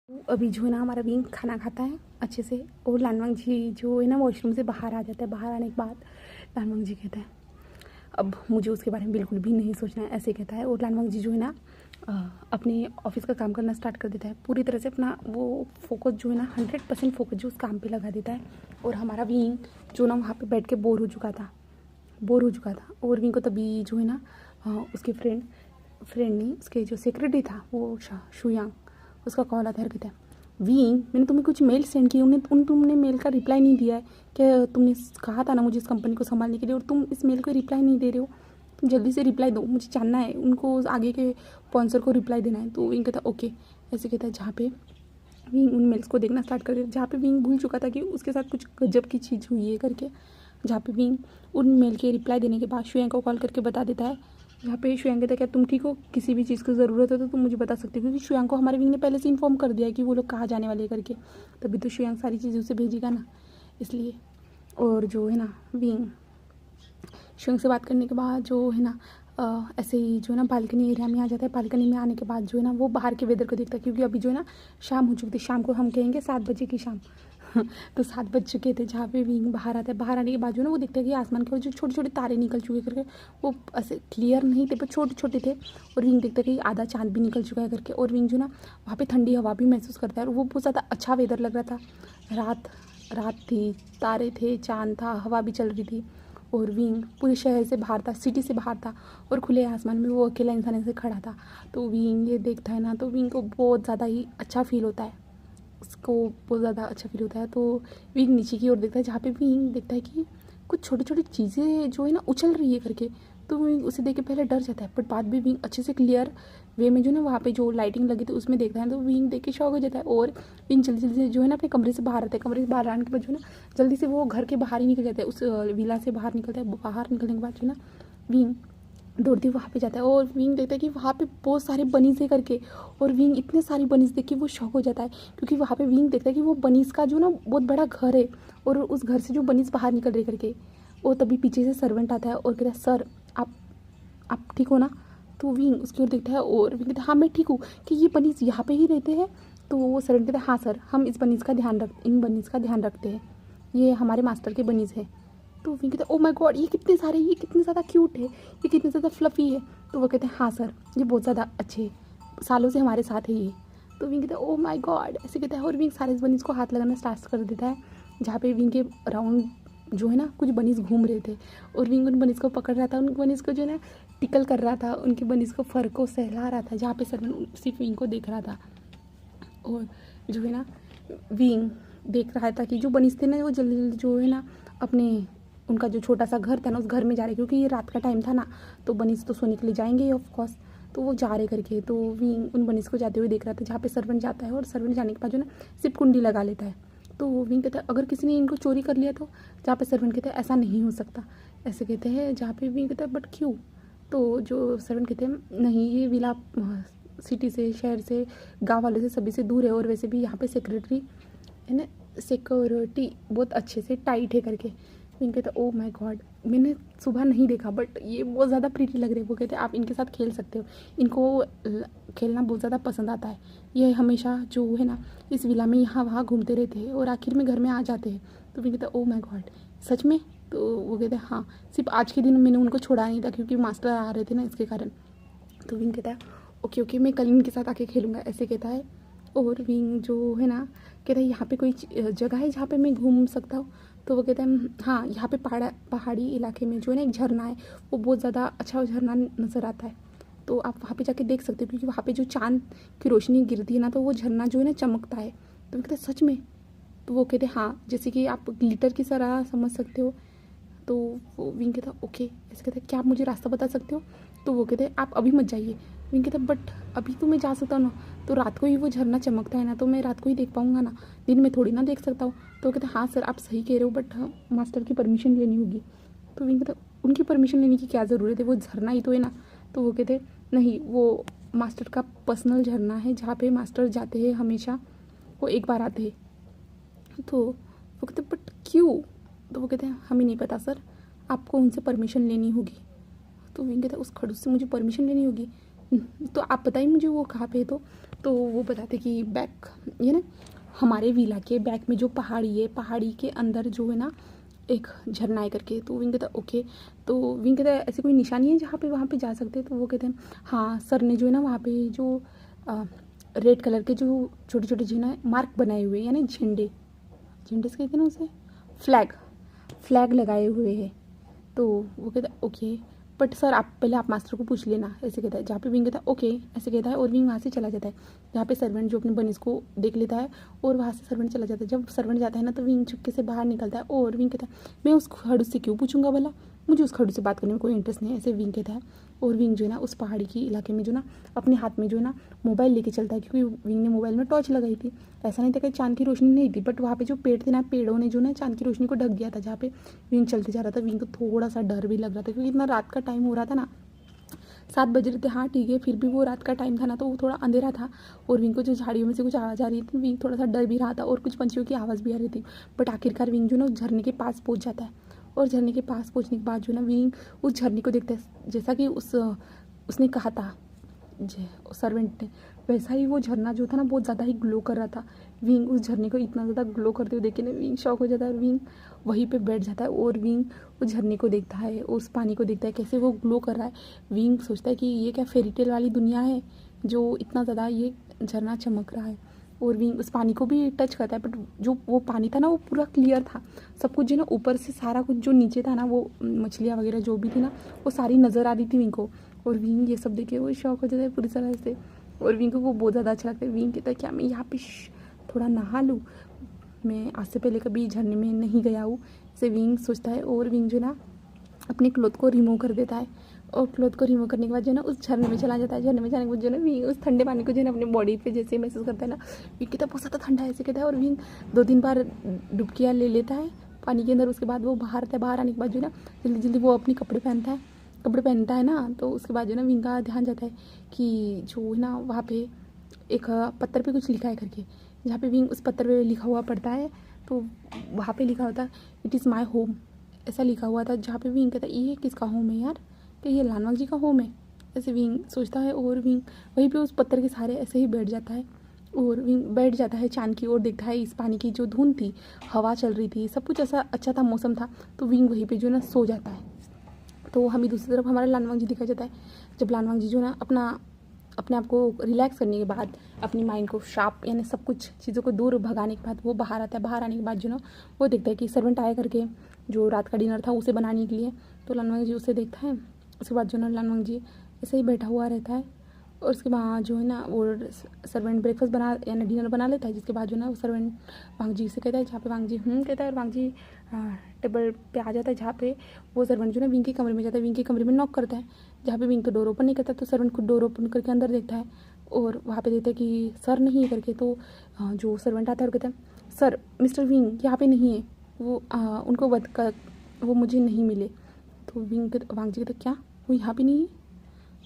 अभी जो है ना हमारा विंग खाना खाता है अच्छे से, और लानवांग जी जो है ना वॉशरूम से बाहर आ जाता है। बाहर आने के बाद लानवांग जी कहता है अब मुझे उसके बारे में बिल्कुल भी नहीं सोचना है, ऐसे कहता है। और लानवांग जी जो है ना अपने ऑफिस का काम करना स्टार्ट कर देता है। पूरी तरह से अपना वो फोकस जो है ना 100% फोकस जो उस काम पे लगा देता है। और हमारा विंग जो ना वहाँ पे बैठ के बोर हो चुका था। और विंग को तभी जो है ना उसके फ्रेंड नहीं, उसके जो सेक्रेटरी था वो शुयांग, उसका कॉल आता है। कहता है विंग मैंने तुम्हें कुछ मेल सेंड किए, तुमने मेल का रिप्लाई नहीं दिया है। क्या तुमने कहा था ना मुझे इस कंपनी को संभालने के लिए, और तुम इस मेल को रिप्लाई नहीं दे रहे हो। तुम जल्दी से रिप्लाई दो, मुझे जानना है, उनको आगे के स्पॉन्सर को रिप्लाई देना है। तो विंग कहता है ओके, ऐसे कहता है। जहाँ पे विंग उन मेल्स को देखना स्टार्ट कर देता है, जहाँ पे विंग भूल चुका था कि उसके साथ कुछ गजब की चीज़ हुई है करके। जहाँ पे विंग उन मेल के रिप्लाई देने के बाद शुयांग को कॉल करके बता देता है। जहाँ पे शुयांग कहता है क्या तुम ठीक हो, किसी भी चीज़ की ज़रूरत हो तो तुम मुझे बता सकते हो, क्योंकि शुयांग को हमारे विंग ने पहले से इन्फॉर्म कर दिया है कि वो लोग कहाँ जाने वाले हैं करके। तभी तो शुयांग सारी चीज़ें उसे भेजेगा ना, इसलिए। और जो है ना विंग शुयांग से बात करने के बाद जो है ना ऐसे ही जो है ना बालकनी एरिया में आ जाता है। बालकनी में आने के बाद जो है ना वो बाहर के वेदर को देखता है, क्योंकि अभी जो है ना शाम हो चुकी थी। शाम को हम कहेंगे 7 बजे की शाम तो 7 बज चुके थे। जहाँ पे विंग बाहर आता है, बाहर आने के बाद जो ना वो देखता है कि आसमान के जो छोटे छोटे तारे निकल चुके करके, वो ऐसे क्लियर नहीं थे पर छोटे छोटे थे। और विंग देखता है कि आधा चांद भी निकल चुका है करके। और विंग जो ना वहाँ पे ठंडी हवा भी महसूस करता है, और वो बहुत ज़्यादा अच्छा वेदर लग रहा था। रात थी, तारे थे, चांद था, हवा भी चल रही थी। और विंग पूरे शहर से बाहर था, सिटी से बाहर था, और खुले आसमान में वो अकेला इंसान ऐसे खड़ा था। तो विंग ये देखता है ना, तो विंग को बहुत ज़्यादा ही अच्छा फील होता है, उसको बहुत ज़्यादा अच्छा फील होता है। तो विंग नीचे की ओर देखता है, जहाँ पे विंग देखता है कि कुछ छोटी छोटी चीज़ें जो है ना उछल रही है करके। तो विंग उसे देख के पहले डर जाता है, बट बाद में विंग अच्छे से क्लियर वे में जो ना वहाँ पे जो लाइटिंग लगी थी उसमें देखता है। तो विंग देख के शॉक हो जाता है, और विंग जल्दी जल्दी से जो है ना अपने कमरे से बाहर आता है। कमरे से बाहर आने के बाद जो है ना जल्दी से वो घर के बाहर ही निकल जाता है, उस विला से बाहर निकलता है। बाहर निकलने के बाद जो है ना विंग दौड़ती वहाँ पे जाता है, और विंग देखता है कि वहाँ पे बहुत सारे बनीज़ है करके। और विंग इतने सारी बनीज़ देख के वो शॉक हो जाता है, क्योंकि वहाँ पे विंग देखता है कि वो बनीज़ का जो ना बहुत बड़ा घर है, और उस घर से जो बनीज़ बाहर निकल रहे करके। और तभी पीछे से सर्वेंट आता है और कहता है सर आप ठीक हो ना। तो विंग उसकी ओर देखता है, और विंग कहता है हाँ मैं ठीक हूँ, कि ये बनीज़ यहाँ पे ही रहते हैं। तो वो सर्वेंट कहता है हाँ सर, हम इन बनीज़ का ध्यान रखते हैं, ये हमारे मास्टर के बनीज़ है। तो विंग कहते हैं ओ माय गॉड, ये कितने ज़्यादा क्यूट है, ये कितने ज़्यादा फ्लफ़ी है। तो वो कहते हैं हाँ सर, ये बहुत ज़्यादा अच्छे हैं, सालों से हमारे साथ है ये। तो विंग कहते हैं ओ माय गॉड, ऐसे कहता है। और विंग सारे बनीज़ को हाथ लगाना स्टार्ट कर देता है, जहाँ पे विंग के राउंड जो है ना कुछ बनीज़ घूम रहे थे। और विंग उन बनीज़ को पकड़ रहा था, उन बनीज़ को जो है ना टिकल कर रहा था, उनके बनीज़ को फर को सहला रहा था, जहाँ पे सर्वेंट सिर्फ विंग को देख रहा था। और जो है ना विंग देख रहा था कि जो बनीज़ थे ना वो जल्दी जल्दी जो है ना अपने उनका जो छोटा सा घर था ना उस घर में जा रहे, क्योंकि ये रात का टाइम था ना, तो बनीज़ तो सोने के लिए जाएंगे ही ऑफकोर्स। तो वो जा रहे करके, तो विंग उन बनीज़ को जाते हुए देख रहा था, जहाँ पे सर्वेंट जाता है, और सर्वेंट जाने के बाद जो ना सिर्फ कुंडी लगा लेता है। तो विंग कहता है अगर किसी ने इनको चोरी कर लिया तो, जहाँ पे सर्वेंट कहते हैं ऐसा नहीं हो सकता, ऐसे कहते हैं। जहाँ पे विंग कहता है बट क्यों। तो जो सर्वेंट कहते हैं नहीं, ये विला सिटी से, शहर से, गांव वालों से, सभी से दूर है, और वैसे भी यहाँ पे सेक्रेटरी है ना, सिक्योरिटी बहुत अच्छे से टाइट है करके। विंग कहता है ओ माय गॉड, मैंने सुबह नहीं देखा बट ये बहुत ज़्यादा प्रीटी लग रहे हैं। वो कहते हैं आप इनके साथ खेल सकते हो, इनको खेलना बहुत ज़्यादा पसंद आता है, ये हमेशा जो है ना इस विला में यहाँ वहाँ घूमते रहते हैं, और आखिर में घर में आ जाते हैं। तो विंग कहता है ओ माय गॉड सच में। तो वो कहते हैं हाँ, सिर्फ आज के दिन मैंने उनको छोड़ा नहीं था, क्योंकि मास्टर आ रहे थे ना इसके कारण। तो विंग कहता है ओके ओके, मैं कल इनके साथ आके खेलूँगा, ऐसे कहता है। और विंग जो है ना कहता है यहाँ पे कोई जगह है जहाँ पे मैं घूम सकता हूँ। तो वो कहता है हाँ, यहाँ पे पहाड़ी इलाके में जो है ना एक झरना है, वो बहुत ज़्यादा अच्छा झरना नज़र आता है, तो आप वहाँ पे जाके देख सकते हो, क्योंकि वहाँ पे जो चांद की रोशनी गिरती है ना, तो वो झरना जो है ना चमकता है। तो वो कहते हैं सच में। तो वो कहते हैं हाँ, जैसे कि आप ग्लिटर की तरह समझ सकते हो। तो वो विंग कहता ओके, ऐसे कहते क्या आप मुझे रास्ता बता सकते हो। तो वो कहते आप अभी मत जाइए। विंग कहता बट अभी तो मैं जा सकता हूँ ना, तो रात को ही वो झरना चमकता है ना, तो मैं रात को ही देख पाऊँगा ना, दिन में थोड़ी ना देख सकता हूँ। तो कहते हाँ सर आप सही कह रहे हो, बट मास्टर की परमिशन लेनी होगी। तो विंग कहता उनकी परमिशन लेने की क्या ज़रूरत है, वो झरना ही तो है ना। तो वो कहते नहीं, वो मास्टर का पर्सनल झरना है, जहाँ पे मास्टर जाते हैं हमेशा, वो एक बार आते हैं। तो वो कहते बट क्यों। तो वो कहते हैं हमें नहीं पता सर, आपको उनसे परमिशन लेनी होगी। तो विंग कहता है उस खड़ूस से मुझे परमिशन लेनी होगी, तो आप बताइए मुझे वो कहाँ पे है। तो तो वो बताते कि बैक ये ना हमारे विला के बैक में जो पहाड़ी है, पहाड़ी के अंदर जो है ना एक झरना है करके। तो विंग कहता ओके। तो विंग कहता ऐसी कोई निशानी है जहाँ पे वहाँ पे जा सकते हैं? तो वो कहते हैं हाँ सर ने जो है ना वहाँ पे जो रेड कलर के जो छोटे छोटे जो है मार्क बनाए हुए हैं, यानी झंडे से कहते हैं ना उसे, फ्लैग लगाए हुए हैं। तो वो कहता है ओके बट सर आप पहले आप मास्टर को पूछ लेना, ऐसे कहता है। जहाँ पे विंग कहता है ओके ऐसे कहता है और विंग वहाँ से चला जाता है। जहाँ पे सर्वेंट जो अपने बनिस को देख लेता है और वहाँ से सर्वेंट चला जाता है। जब सर्वेंट जाता है ना तो विंग चुपके से बाहर निकलता है और विंग कहता है मैं उस खड़ूस से क्यों पूछूंगा भला, मुझे उस खड़ूस से बात करने में कोई इंटरेस्ट नहीं है, ऐसे विंग कहता है। और विंग जो है ना उस पहाड़ी की इलाके में जो ना अपने हाथ में जो है ना मोबाइल लेके चलता है, क्योंकि विंग ने मोबाइल में टॉर्च लगाई थी। ऐसा नहीं था कि चांद की रोशनी नहीं थी, बट वहाँ पे जो पेड़ थे ना, पेड़ों ने जो ना चांद की रोशनी को ढक दिया था। जहाँ पे विंग चलते जा रहा था, विंग को थोड़ा सा डर भी लग रहा था, क्योंकि इतना रात का टाइम हो रहा था ना, 7 बज रहे थे। हाँ ठीक है, फिर भी वो रात का टाइम था ना, तो वो थोड़ा अंधेरा था और विंग को जो झाड़ियों में से कुछ आवाज़ आ रही थी, विंग थोड़ा सा डर भी रहा था और कुछ पंछियों की आवाज़ भी आ रही थी। बट आखिरकार विंग जो ना उस झरने के पास पहुंच जाता है और झरने के पास पहुंचने के बाद जो ना विंग उस झरने को देखता है, जैसा कि उसने कहा था सर्वेंट ने, वैसा ही वो झरना जो था ना बहुत ज़्यादा ही ग्लो कर रहा था। विंग उस झरने को इतना ज़्यादा ग्लो करते हुए देखे ना, विंग शॉक हो जाता है और विंग वहीं पे बैठ जाता है और विंग उस झरने को देखता है, उस पानी को देखता है कैसे वो ग्लो कर रहा है। विंग सोचता है कि ये क्या फेरी टेल वाली दुनिया है जो इतना ज़्यादा ये झरना चमक रहा है। और विंग उस पानी को भी टच करता है, बट जो वो पानी था ना वो पूरा क्लियर था, सब कुछ जो ना ऊपर से सारा कुछ जो नीचे था ना, वो मछलियाँ वगैरह जो भी थी ना वो सारी नज़र आ रही थी विंग को। और विंग ये सब देखे वो शौक हो जाता है पूरी तरह से और विंग को वो बहुत ज़्यादा अच्छा लगता है। विंग कहता है क्या मैं यहाँ पे थोड़ा नहा लूँ, मैं आज से पहले कभी झरने में नहीं गया हूँ, ऐसे विंग सोचता है। और विंग जो ना अपने क्लोथ को रिमूव कर देता है और क्लोथ को रिमूव करने के बाद जो ना उस झरने में चला जाता है। झरने में जाने के बाद जो ना विंग उस ठंडे पानी को जो है ना अपने बॉडी पे जैसे महसूस करता है ना, विंग कहता है बहुत ज़्यादा ठंडा है, ऐसे कहता है। और विंग 2-3 बार डुबकियाँ ले लेता है पानी के अंदर। उसके बाद वो बाहर आता है, बाहर आने के बाद जो ना जल्दी जल्दी वो अपने कपड़े पहनता है ना। तो उसके बाद जो ना विंग का ध्यान जाता है कि जो है ना वहाँ पे एक पत्थर पे कुछ लिखा है करके। जहाँ पे विंग उस पत्थर पे लिखा हुआ पढ़ता है तो वहाँ पे लिखा होता है इट इज़ माई होम, ऐसा लिखा हुआ था। जहाँ पे विंग कहता है ये किसका होम है यार, कि ये लानवांग जी का होम है, ऐसे विंग सोचता है। और विंग वहीं पे उस पत्थर के सहारे ऐसे ही बैठ जाता है और विंग बैठ जाता है, चांद की ओर देखता है। इस पानी की जो धुंध थी, हवा चल रही थी, सब कुछ ऐसा अच्छा था, मौसम था, तो विंग वहीं पे जो ना सो जाता है। तो हमें दूसरी तरफ हमारा लानवांग जी दिखाया जाता है। जब लानवांग जी जो ना अपने आप को रिलैक्स करने के बाद, अपनी माइंड को शार्प यानी सब कुछ चीज़ों को दूर भगाने के बाद वो बाहर आता है। बाहर आने के बाद जो ना वो देखता है कि सर्वेंट आया करके जो रात का डिनर था उसे बनाने के लिए। तो लानवांग जी उसे देखता है। उसके बाद जो ना लानवांग जी ऐसे ही बैठा हुआ रहता है और उसके बाद जो है ना वो सर्वेंट ब्रेकफास्ट बना यानी डिनर बना लेता है। जिसके बाद जो ना वो सर्वेंट वांग जी से कहता है, जहाँ पे वांग जी कहता है और वांग जी टेबल पे आ जाता है। जहाँ पे वो सर्वेंट जो ना विंग के कमरे में जाता है, विंग के कमरे में नॉक करता है। जहाँ पे विंग तो डोर ओपन नहीं करता, तो सर्वेंट खुद डोर ओपन करके अंदर देखता है और वहाँ पे देखता है कि सर नहीं है करके। तो जो सर्वेंट आता है और कहता है सर मिस्टर विंग यहाँ पे नहीं है, वो उनको वो मुझे नहीं मिले। तो वांग जी कहते क्या वो यहाँ पे नहीं है?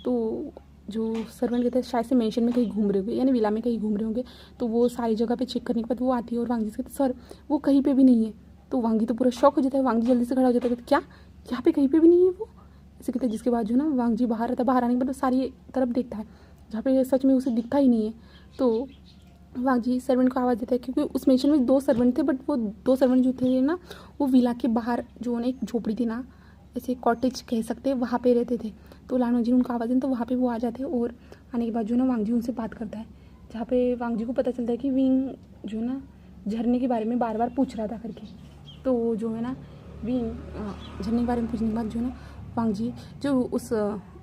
तो जो सर्वेंट कहते हैं शायद से मेंशन में कहीं घूम रहे होंगे, यानी विला में कहीं घूम रहे होंगे। तो वो सारी जगह पे चेक करने के बाद वो आती है और वांग जी से कहते सर वो कहीं पे भी नहीं है। तो वांग जी तो पूरा शॉक हो जाता है। वांग जी जल्दी से खड़ा हो जाता है, कहते क्या यहाँ पे कहीं पे भी नहीं है वो, ऐसे कहते हैं। जिसके बाद जो ना वांग जी बाहर आता है, बाहर आने के बाद वो सारी तरफ देखता है जहाँ पे सच में उसे दिखता ही नहीं है। तो वांग जी सर्वेंट को आवाज़ देता है, क्योंकि उस मेंशन में 2 सर्वेंट थे, बट वो 2 सर्वेंट जो थे ना वो विला के बाहर जो ना एक झोपड़ी थी ना, ऐसे कॉटेज कह सकते हैं, वहाँ पे रहते थे। तो लानवांग जी ने उनको आवाज़ दी तो वहाँ पे वो आ जाते हैं और आने के बाद जो ना वांग जी उनसे बात करता है। जहाँ पे वांग जी को पता चलता है कि विंग जो ना झरने के बारे में बार बार पूछ रहा था करके। तो जो है ना विंग झरने के बारे में पूछने के बाद जो है ना वांग जी जो उस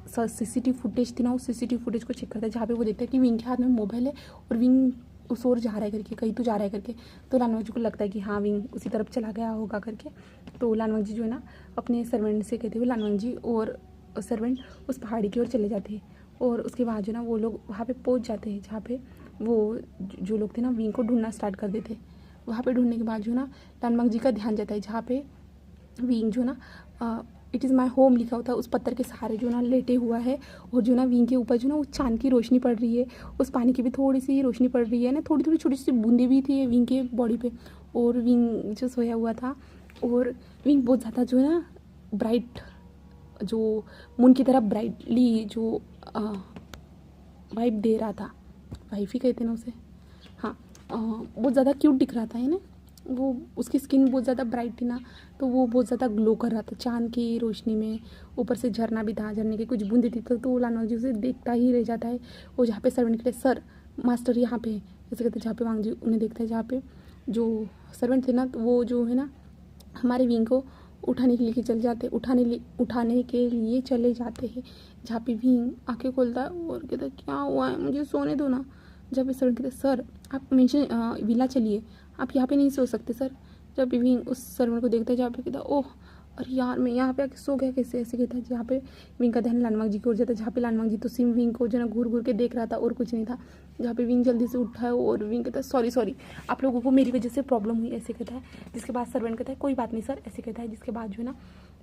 CCTV फुटेज थी ना, उस CCTV फुटेज को चेक करता है। जहाँ पे वो देखता है कि विंग के हाथ में मोबाइल है और विंग उस ओर जा रहा है करके, कहीं तो जा रहा है करके। तो लानवांग जी को लगता है कि हाँ विंग उसी तरफ चला गया होगा करके। तो लानवांग जी जो है ना अपने सर्वेंट से कहते हुए लानवांग जी और सर्वेंट उस पहाड़ी की ओर चले जाते हैं। और उसके बाद जो ना वो लोग वहाँ पे पहुँच जाते हैं, जहाँ पे वो जो लोग थे ना विंग को ढूंढना स्टार्ट कर देते। वहाँ पे ढूंढने के बाद जो ना लानवांग जी का ध्यान जाता है जहाँ पे विंग जो ना इट इज़ माई होम लिखा होता है, उस पत्थर के सहारे जो ना लेटे हुआ है। और जो ना विंग के ऊपर जो ना वो चांद की रोशनी पड़ रही है, उस पानी की भी थोड़ी सी रोशनी पड़ रही है ना, थोड़ी थोड़ी छोटी सी बूंदे भी थी विंग के बॉडी पे। और विंग जो सोया हुआ था और विंग बहुत ज़्यादा जो है ना ब्राइट, जो मून की तरह ब्राइटली जो वाइब दे रहा था। वाइफ ही कहते ना उसे, हाँ। बहुत ज़्यादा क्यूट दिख रहा था है ना, वो उसकी स्किन बहुत ज़्यादा ब्राइट थी ना, तो वो बहुत ज़्यादा ग्लो कर रहा था चांद की रोशनी में। ऊपर से झरना भी था, झरने की कुछ बूंदें थी, तो लानवांग जी उसे देखता ही रह जाता है। वो जहाँ पे सर्वेंट खड़े, सर मास्टर यहाँ पे है जैसे कहते, जहाँ पे वांग जी उन्हें देखता है, जहाँ पे जो सर्वेंट थे ना, तो वो जो है ना हमारे विंग को उठाने के लिए चले जाते, उठाने के लिए चले जाते हैं। जहाँ पे विंग आंखें खोलता है और कहता है क्या हुआ है, मुझे सोने दो ना। जब भी सर्वेंट कहते सर आप मेंशन विला चलिए, आप यहाँ पे नहीं सो सकते सर। जब भी विंग उस सर्वेंट को देखता है, जहाँ पे कहता है ओह अरे यार मैं यहाँ पे आके सो गया कैसे, ऐसे कहता है। जहाँ पे विंग का ध्यान लानवांग जी की ओर जाता है, जहाँ पे लानवांग जी तो सिम विंग को जो ना घूर घूर के देख रहा था और कुछ नहीं था। जहाँ पे विंग जल्दी से उठा है और विंग कहता है सॉरी आप लोगों को मेरी वजह से प्रॉब्लम हुई, ऐसे कहता है। जिसके बाद सर्वेंट कहता है कोई बात नहीं सर, ऐसे कहता है। जिसके बाद जो है ना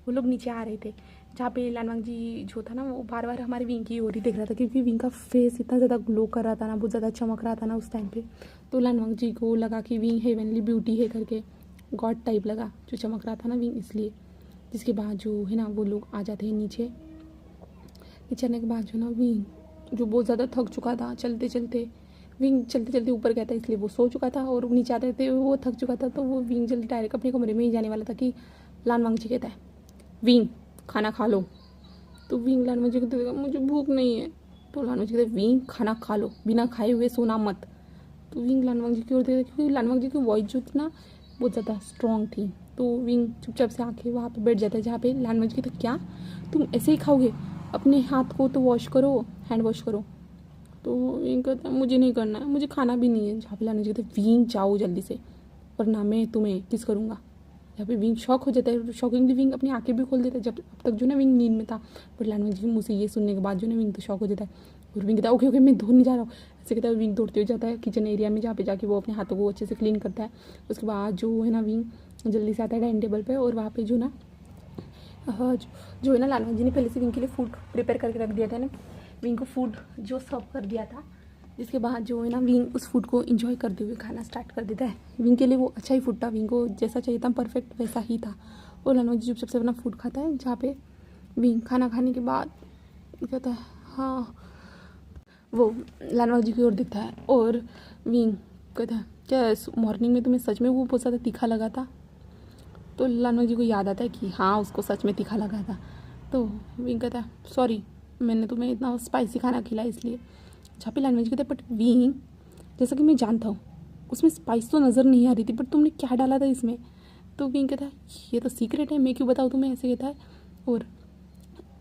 वो लोग नीचे आ रहे थे, जहाँ पे लानवांग जी जो था ना वो बार बार हमारे विंग की ओर ही देख रहा था, क्योंकि विंग का फेस इतना ज़्यादा ग्लो कर रहा था ना, बहुत ज़्यादा चमक रहा था ना उस टाइम पे। तो लानवांग जी को लगा कि विंग हेवनली ब्यूटी है करके, गॉड टाइप लगा जो चमक रहा था ना विंग, इसलिए। जिसके बाद जो है ना वो लोग आ जाते हैं नीचे आने के बाद जो ना विंग जो बहुत ज़्यादा थक चुका था चलते चलते ऊपर गया था, इसलिए वो सो चुका था। और नीचे आते थे वो थक चुका था, तो वो विंग जल्दी डायरेक्ट अपने कमरे में ही जाने वाला था कि लानवांग जी कहता है विंग खाना खा लो। तो विंग लानवांग जी कहते मुझे भूख नहीं है। तो लानवांग जी कहते विंग खाना खा लो, बिना खाए हुए सोना मत। तो विंग लानवांग जी की ओर देखते, क्योंकि लानवांग जी की वॉइस जो थी ना बहुत ज़्यादा स्ट्रॉन्ग थी। तो विंग चुपचाप से आके वहाँ पे बैठ जाता है, जहाँ पे लानवांग जी कहते क्या तुम ऐसे ही खाओगे, अपने हाथ को तो वॉश करो, हैंड वॉश करो। तो विंग कहता है मुझे नहीं करना है, मुझे खाना भी नहीं है। जहाँ पे लानवांग जी कहते विंग जाओ जल्दी से, वरना मैं तुम्हें किस करूँगा। जहाँ पे विंग शॉक हो जाता है, शॉकिंगली विंग अपनी आंखें भी खोल देता है। जब अब तक जो ना विंग नींद में था, पर लानवांग जी मुझसे ये सुनने के बाद जो ना विंग तो शॉक हो जाता है। और विंग कहता है ओके मैं धोने जा रहा हूँ, ऐसे कहता है। विंग दौड़ते हुए जाता है किचन एरिया में, जहाँ पे जाके वो अपने हाथों को अच्छे से क्लीन करता है। उसके बाद जो है ना विंग जल्दी से आता है डाइनिंग टेबल पर, और वहाँ पे जो ना जो है ना लानवांग जी ने पहले से विंग के लिए फूड प्रिपेयर करके रख दिया था ना, विंग को फूड जो सर्व कर दिया था। जिसके बाद जो है ना विंग उस फूड को एंजॉय करते हुए खाना स्टार्ट कर देता है। विंग के लिए वो अच्छा ही फूड था, विंग को जैसा चाहिए था परफेक्ट वैसा ही था। और लानवांग जी चुपचाप से अपना फूड खाता है, जहाँ पे विंग खाना खाने के बाद कहता है हाँ, वो लानवांग जी की ओर देखता है और विंग कहता है क्या मॉर्निंग में तुम्हें सच में वो बहुत ज़्यादा तीखा लगा था। तो लानवांग जी को याद आता है कि हाँ उसको सच में तीखा लगा था। तो विंग कहता है सॉरी मैंने तुम्हें इतना स्पाइसी खाना खिलाया इसलिए। जहाँ पे लानवांग जी कहता है बट विंग जैसा कि मैं जानता हूँ उसमें स्पाइस तो नज़र नहीं आ रही थी, बट तुमने क्या डाला था इसमें। तो विंग कहता है ये तो सीक्रेट है, मैं क्यों बताऊँ तुम्हें, ऐसे कहता है। और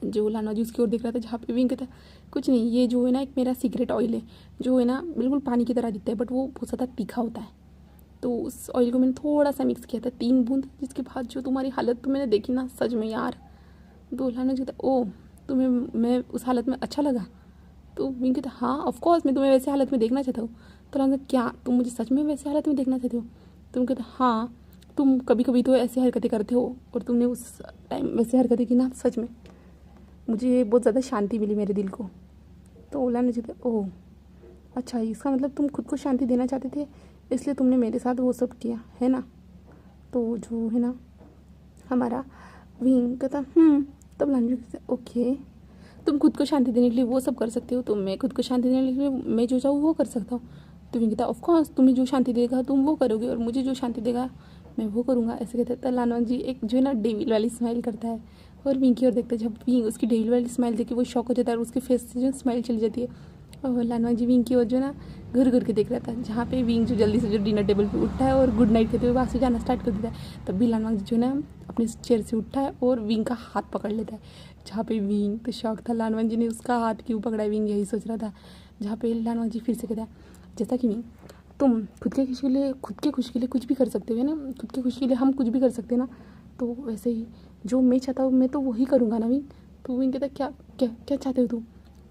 जो लानवांग जी उसकी ओर देख रहा था, जहाँ पे विंग कहता है कुछ नहीं, ये जो है ना एक मेरा सीक्रेट ऑयल है, जो है ना बिल्कुल पानी की तरह दिखता है, बट वो बहुत ज़्यादा तीखा होता है। तो उस ऑयल को मैंने थोड़ा सा मिक्स किया था 3 बूंद, जिसके बाद जो तुम्हारी हालत तो मैंने देखी ना सच में यार। तो लानवांग जी कहता ओ तुम्हें मैं उस हालत में अच्छा लगा। तो विंग कहता हाँ ऑफकोर्स मैं तुम्हें वैसे हालत में देखना चाहता हूँ। तो लानवांग क्या तुम मुझे सच में वैसे हालत में देखना चाहते हो। तुम कहता हाँ तुम कभी कभी तो ऐसी हरकतें करते हो, और तुमने उस टाइम वैसे हरकतें की ना, सच में मुझे बहुत ज़्यादा शांति मिली मेरे दिल को। तो लानवांग जी कहता ओह अच्छा इसका मतलब तुम खुद को शांति देना चाहते थे, इसलिए तुमने मेरे साथ वो सब किया है ना। तो जो है ना हमारा विंग कहता तब लानवांग कहता ओके तुम खुद को शांति देने के लिए वो सब कर सकते हो, तो मैं खुद को शांति देने के लिए मैं जो चाहूँ वो कर सकता हूँ। तो विंग कहता ऑफकोर्स तुम्हें जो शांति देगा तुम वो करोगे, और मुझे जो शांति देगा मैं वो करूँगा, ऐसे कहता है। तो लानवांग जी एक जो है ना डेविल वाली स्माइल करता है और विंग की ओर देखता है। जब विंग उसकी डेविल वाली स्माइल देख के वो शॉक हो जाता है और उसके फेस से जो स्माइल चली जाती है। और लानवांग जी विंग की ओर जो ना घूर घूर के देख रहा था, जहाँ पे विंग जो जल्दी से जो डिनर टेबल पे उठता है और गुड नाइट कहते हुए वहाँ से जाना स्टार्ट कर देता है। तब भी लानवांग जी जो ना अपने चेयर से उठता है और विंग का हाथ पकड़ लेता है। जहाँ पे विंग तो शौक था लानवांग जी ने उसका हाथ क्यों पकड़ा है, विंग यही सोच रहा था। जहाँ पे लानवांग जी फिर से कहता है जैसा कि विंग तुम खुद के खुशी के लिए कुछ भी कर सकते हो ना, खुद की खुशी के लिए हम कुछ भी कर सकते हैं ना, तो वैसे ही जो मैं चाहता हूँ मैं तो वही करूँगा ना विंग। तो विंग कहता है क्या क्या क्या चाहते हो तुम।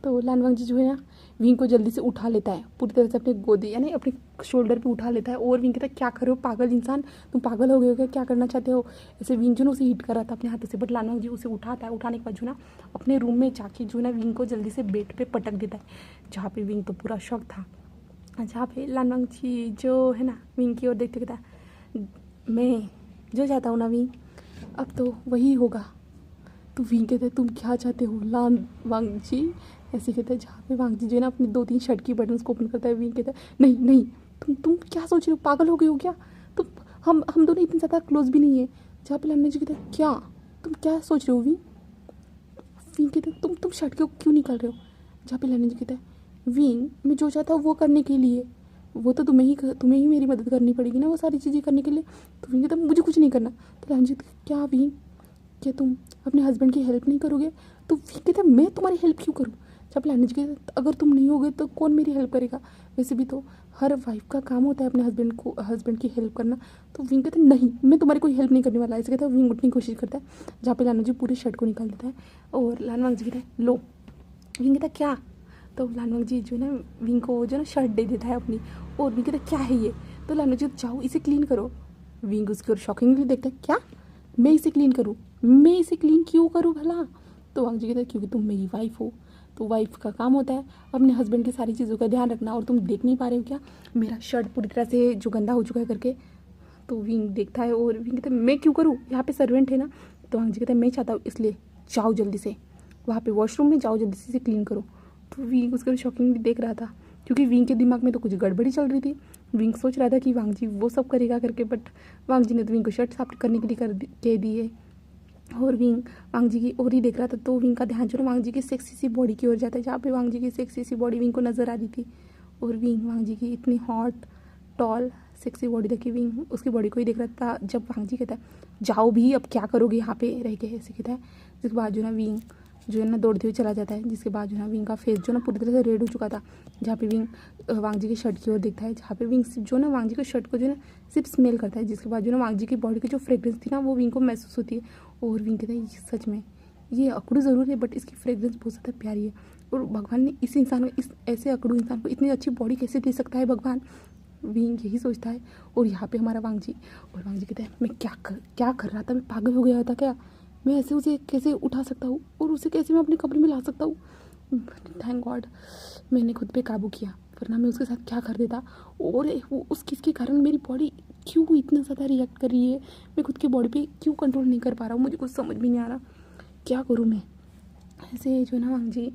तो लानवांग जी जो है ना विंग को जल्दी से उठा लेता है, पूरी तरह से अपने गोदी यानी अपने शोल्डर पे उठा लेता है। और विंग कहता है क्या कर रहे हो पागल इंसान, तुम पागल हो गए हो क्या करना चाहते हो। ऐसे विंग जो ना उसे हिट कर रहा था अपने हाथों से, बट लानवांग जी उसे उठाता है। उठाने के बाद जो ना अपने रूम में जाके जो ना विंग को जल्दी से बेड पे पटक देता है, जहाँ पे विंग तो पूरा शौक था। जहाँ पे लानवांग जी जो है ना विंग की ओर देखते कहता मैं जो चाहता हूँ ना विंग अब तो वही होगा। तो विंग कहते तुम क्या चाहते हो लानवांग जी, ऐसे कहता है। जहाँ पे वांग जी जो है ना अपनी 2-3 शर्ट की बटन्स को ओपन करता है। विंग कहता है नहीं नहीं, तुम क्या सोच रहे हो, पागल हो गए हो क्या तुम, हम दोनों इतने ज़्यादा क्लोज भी नहीं है। जहाँ पे लानवांग जी कहता है क्या तुम क्या सोच रहे हो विंग। विंग कहता है तुम शर्ट को क्यों निकाल रहे हो। जहाँ पे लानवांग जी कहता है विंग मैं जो चाहता हूँ वो करने के लिए वो तो तुम्हें ही मेरी मदद करनी पड़ेगी ना वो सारी चीज़ें करने के लिए। तो विंग कहता है मुझे कुछ नहीं करना। तो लानवांग जी क्या विंग, क्या तुम अपने हस्बैंड की हेल्प नहीं करोगे। तो विंग कहता है मैं तुम्हारी हेल्प क्यों करूँ। जब लानवांग जी कहता है अगर तुम नहीं होगे तो कौन मेरी हेल्प करेगा। वैसे भी तो हर वाइफ का काम होता है अपने हस्बैंड की हेल्प करना। तो विंग कहता है नहीं मैं तुम्हारी कोई हेल्प नहीं करने वाला। ऐसे कहता है विंग उठने की कोशिश करता है। जहाँ पे लानवांग जी पूरी शर्ट को निकाल देता है और लानवांग जी कहता है लो। विंग कहता है क्या। तो लानवांग जी जो है ना विंग को जो ना शर्ट दे देता है अपनी। और विंग कहता है क्या है ये। तो लानवांग जी जाओ इसे क्लीन करो। विंग उसकी ओर शॉकिंगली देखता है क्या मैं इसे क्लीन करूँ, मैं इसे क्लीन क्यों करूँ भला। तो वांग जी कहता है क्योंकि तुम मेरी वाइफ हो। तो वाइफ का काम होता है अपने हस्बैंड की सारी चीज़ों का ध्यान रखना। और तुम देख नहीं पा रहे हो क्या मेरा शर्ट पूरी तरह से जो गंदा हो चुका है करके। तो विंग देखता है और विंग कहता है मैं क्यों करूँ, यहाँ पे सर्वेंट है ना। तो वांग जी कहता है मैं चाहता हूँ इसलिए जाओ जल्दी से वहाँ पे वॉशरूम में जाओ जल्दी से क्लीन करो। तो विंग उसके शॉकिंग भी देख रहा था क्योंकि विंग के दिमाग में तो कुछ गड़बड़ी चल रही थी। विंग सोच रहा था कि वांग जी वो सब करेगा करके, बट वांग जी ने तो विंग को शर्ट साफ करने के लिए कह दी है। और विंग वांग जी की ओर ही देख रहा था। तो विंग का ध्यान जो है वांग जी की सेक्सी सी बॉडी की ओर जाता है। जहाँ पे वांग जी की सेक्सी सी बॉडी विंग को नज़र आ रही थी। और विंग वांग जी की इतनी हॉट टॉल सेक्सी बॉडी देखी विंग उसकी बॉडी को ही देख रहा था। जब वांग जी कहता है जाओ भी अब क्या करोगे यहाँ पे रह के, ऐसे कहता है। जिसके बाद जो है ना विंग जो है ना दौड़ते हुए चला जाता है। जिसके बाद जो है ना विंग का फेस जो ना पूरी तरह से रेड हो चुका था। जहाँ पे विंग वांग जी की शर्ट की ओर देखता है। जहाँ पे विंग जो ना वांग जी की शर्ट को जो है ना सिर्फ स्मेल करता है। जिसके बाद जो ना वांग जी की बॉडी की जो फ्रेग्रेंस थी ना वो विंग को महसूस होती है। और विंग कहता है सच में ये अकड़ू ज़रूर है बट इसकी फ्रेग्रेंस बहुत ज़्यादा प्यारी है। और भगवान ने इस इंसान को, इस ऐसे अकड़ू इंसान को इतनी अच्छी बॉडी कैसे दे सकता है भगवान। विंग यही सोचता है। और यहाँ पे हमारा वांग जी, और वांग जी कहते हैं मैं क्या कर रहा था, मैं पागल हो गया था क्या, मैं ऐसे उसे कैसे उठा सकता हूँ और उसे कैसे मैं अपने कमरे में ला सकता हूँ। थैंक गॉड मैंने खुद पे काबू किया, वरना मैं उसके साथ क्या कर देता। और वो उस किसके कारण मेरी बॉडी क्यों इतना ज़्यादा रिएक्ट कर रही है, मैं खुद की बॉडी पे क्यों कंट्रोल नहीं कर पा रहा हूँ, मुझे कुछ समझ भी नहीं आ रहा क्या करूँ मैं। ऐसे जो है ना वांग जी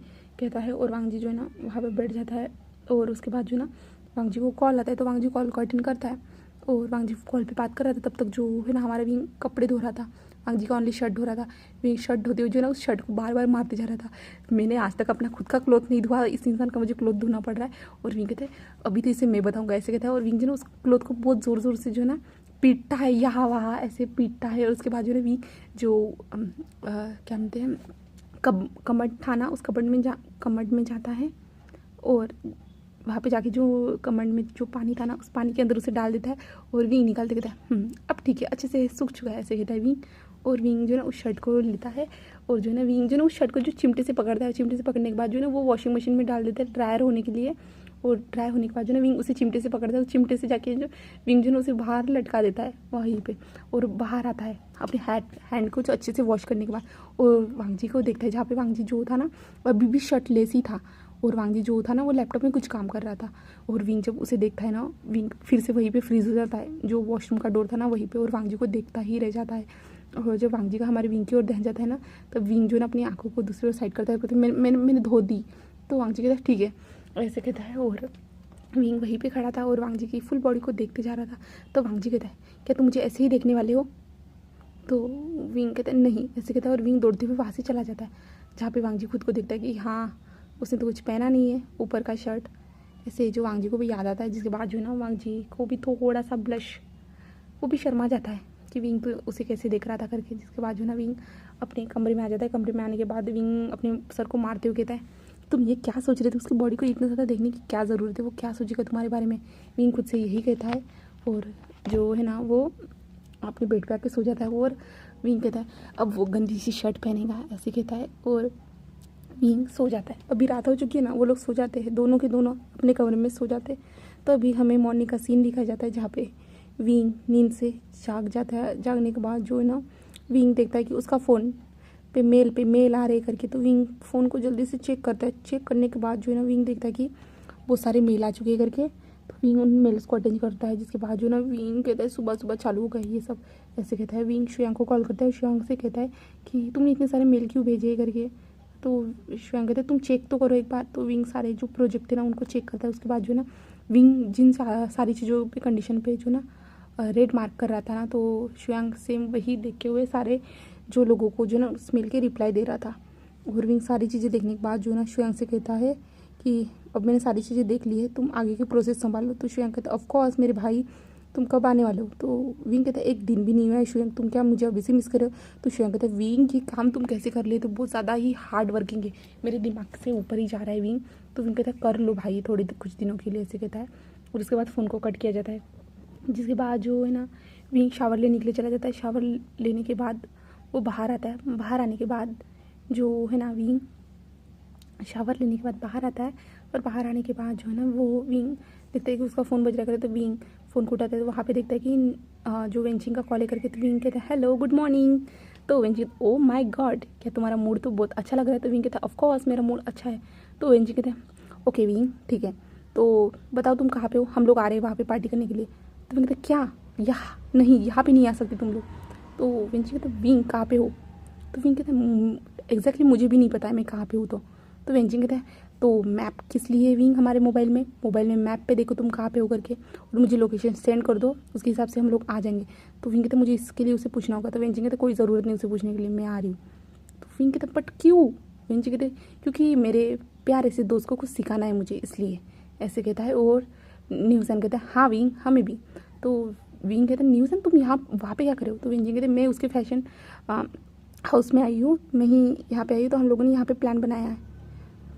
कहता है। और वांग जी जो है ना वहाँ पर बैठ जाता है। और उसके बाद जो है ना वांग जी को कॉल आता है। तो वांग जी कॉल को अटेंड करता है। और वांग जी कॉल पे बात कर रहा था। तब तक जो है ना हमारा विंग कपड़े धो रहा था। वांग जी का ओनली शर्ट धो रहा था। विंग शर्ट धोते हुए जो है ना उस शर्ट को बार बार मारते जा रहा था। मैंने आज तक अपना खुद का क्लोथ नहीं धोआ, इस इंसान का मुझे क्लोथ धोना पड़ रहा है। और विंग कहते हैं अभी तो इसे मैं बताऊँगा, ऐसे कहता है। और विंग जो है ना उस क्लोथ को बहुत ज़ोर ज़ोर से जो है ना पीटता है, यहाँ वहाँ ऐसे पीटता है। और उसके बाद जो है विंग जो क्या बोलते हैं कमट था ना, उस कमट में जाता है। और वहाँ पे जाके जो कमंड में जो पानी था ना उस पानी के अंदर उसे डाल देता है। और विंग निकाल के कहता है अब ठीक है अच्छे से सूख चुका है, ऐसे कहता है विंग। और विंग जो है ना उस शर्ट को लेता है। और जो है ना विंग जो है ना उस शर्ट को जो चिमटे से पकड़ता है, चिमटे से पकड़ने के बाद जो है ना वो वॉशिंग मशीन में डाल देता है ड्रायर होने के लिए। और ड्राई होने के बाद जो ना विंग उसे चिमटे से पकड़ता है, उस चिमटे से जाके जो विंग जो है उसे बाहर लटका देता है वहीं पे। और बाहर आता है अपने हैंड को जो अच्छे से वॉश करने के बाद। और वांग जी को देखता है जहाँ पे वांग जी जो था ना अभी भी शर्टलेस ही था। और वांग जी जो था ना वो लैपटॉप में कुछ काम कर रहा था। और विंग जब उसे देखता है ना विंग फिर से वहीं पे फ्रीज हो जाता है, जो वॉशरूम का डोर था ना वहीं पे। और वांग जी को देखता ही रह जाता है। और जब वांग जी का हमारे विंग की ओर ध्यान जाता है ना तब विंग जो है ना अपनी आंखों को दूसरी ओर साइड करता है, मैंने धो दी। तो वांग जी कहता है ठीक है ऐसे कहता है। और विंग वहीं पे खड़ा था और वांग जी की फुल बॉडी को देखते जा रहा था। तो वांग जी कहता है क्या तुम मुझे ऐसे ही देखने वाले हो। तो विंग कहता है नहीं, ऐसे कहता है। और विंग दौड़ते हुए वहाँ से चला जाता है जहाँ पे वांग जी खुद को देखता है कि हाँ उसने तो कुछ पहना नहीं है ऊपर का शर्ट। ऐसे जो वांग जी को भी याद आता है। जिसके बाद जो है ना वांग जी को भी थोड़ा सा ब्लश, वो भी शर्मा जाता है कि विंग तो उसे कैसे देख रहा था करके। जिसके बाद जो है ना विंग अपने कमरे में आ जाता है। कमरे में आने के बाद विंग अपने सर को मारते हुए कहता है तुम ये क्या सोच रहे थे, उसकी बॉडी को इतना ज़्यादा देखने की क्या ज़रूरत है, वो क्या सोचेगा तुम्हारे बारे में। विंग खुद से यही कहता है। और जो है ना वो अपने बेड पे आके सो जाता है। और विंग कहता है अब वो गंदी सी शर्ट पहनेगा, ऐसे कहता है। और विंग सो जाता है। अभी रात हो चुकी है ना, वो लोग सो जाते हैं, दोनों के दोनों अपने कमरे में सो जाते हैं। तो अभी हमें मॉर्निंग का सीन दिखाया जाता है जहाँ पे विंग नींद से जाग जाता है। जागने के बाद जो है ना विंग देखता है कि उसका फ़ोन पे मेल आ रहे करके। तो विंग फ़ोन को जल्दी से चेक करता है। चेक करने के बाद जो है ना विंग देखता है कि बहुत सारे मेल आ चुके हैं करके। तो विंग उन मेल्स को अटेंड करता है। जिसके बाद जो ना विंग कहता है सुबह सुबह चालू हो गए ये सब, ऐसे कहता है। विंग श्रेयांक को कॉल करता है, श्रेयांक से कहता है कि तुमने इतने सारे मेल क्यों भेजे करके। तो श्वेंग कहते तुम चेक तो करो एक बार। तो विंग सारे जो प्रोजेक्ट थे ना उनको चेक करता है। उसके बाद जो है ना विंग जिन सारी चीज़ों पे कंडीशन पे जो ना रेड मार्क कर रहा था ना, तो श्वेंग सेम वही देखे हुए सारे जो लोगों को जो ना उस मेल के रिप्लाई दे रहा था। और विंग सारी चीज़ें देखने के बाद जो ना श्वेंग से कहता है कि अब मैंने सारी चीज़ें देख ली है, तुम आगे की प्रोसेस संभाल लो। तो श्वेंग कहता है ऑफकोर्स मेरे भाई, तुम कब आने वाले हो? तो विंग कहता है एक दिन भी नहीं हुआ है श्वेंग, तुम क्या मुझे अभी से मिस कर रहे हो? तो श्वेंग कहता है विंग ये काम तुम कैसे कर ले, तो बहुत ज़्यादा ही हार्ड वर्किंग है, मेरे दिमाग से ऊपर ही जा रहा है विंग। तो विंग कहता है कर लो भाई थोड़ी कुछ दिनों के लिए, ऐसे कहता है। और उसके बाद फ़ोन को कट किया जाता है। जिसके बाद जो है ना विंग शावर लेने के लिए चला जाता है। शावर लेने के बाद वो बाहर आता है। बाहर आने के बाद जो है ना विंग शावर लेने के बाद बाहर आता है। और बाहर आने के बाद जो है ना वो विंग देखता है कि उसका फ़ोन बज रहा है। तो विंग फ़ोन को उठाता है, तो वहाँ पे देखता है कि जो वेंचिंग का कॉल है करके। तो विंग कहता है हेलो गुड मॉर्निंग। तो वेंचिंग ओ माय गॉड, क्या तुम्हारा मूड तो बहुत अच्छा लग रहा है? तो विंग कहता है ऑफकोर्स मेरा मूड अच्छा है। तो वेंचिंग कहता है ओके विंग ठीक है, तो बताओ तुम कहाँ पे हो, हम लोग आ रहे हैं वहाँ पे पार्टी करने के लिए। तो विंग कहता है क्या यहाँ नहीं, यहाँ पे नहीं आ सकते तुम लोग। तो वेंचिंग कहता है विंग कहाँ पे हो? तो विंग कहता है एग्जैक्टली मुझे भी नहीं पता है मैं कहाँ पे हूँ। तो वेंचिंग कहता है तो मैप किस लिए है विंग हमारे मोबाइल में मैप पे देखो तुम कहाँ पे हो करके, और मुझे लोकेशन सेंड कर दो, उसके हिसाब से हम लोग आ जाएंगे। तो विंग कहता मुझे इसके लिए उसे पूछना होगा। तो वेंचिंग कहता कोई ज़रूरत नहीं उसे पूछने के लिए, मैं आ रही हूँ। तो विंग कहता बट क्यों? वेंचिंग कहते क्योंकि मेरे प्यारे से दोस्त को कुछ सिखाना है मुझे इसलिए, ऐसे कहता है। और न्यूसन कहता है हाँ विंग हमें भी। तो विंग कहता है न्यूसन तुम यहाँ वहाँ पे क्या करे हो? तो वेंचिंग कहते मैं उसके फैशन हाउस में आई हूँ, मैं ही यहाँ पे आई हूँ, तो हम लोगों ने यहाँ पे प्लान बनाया है।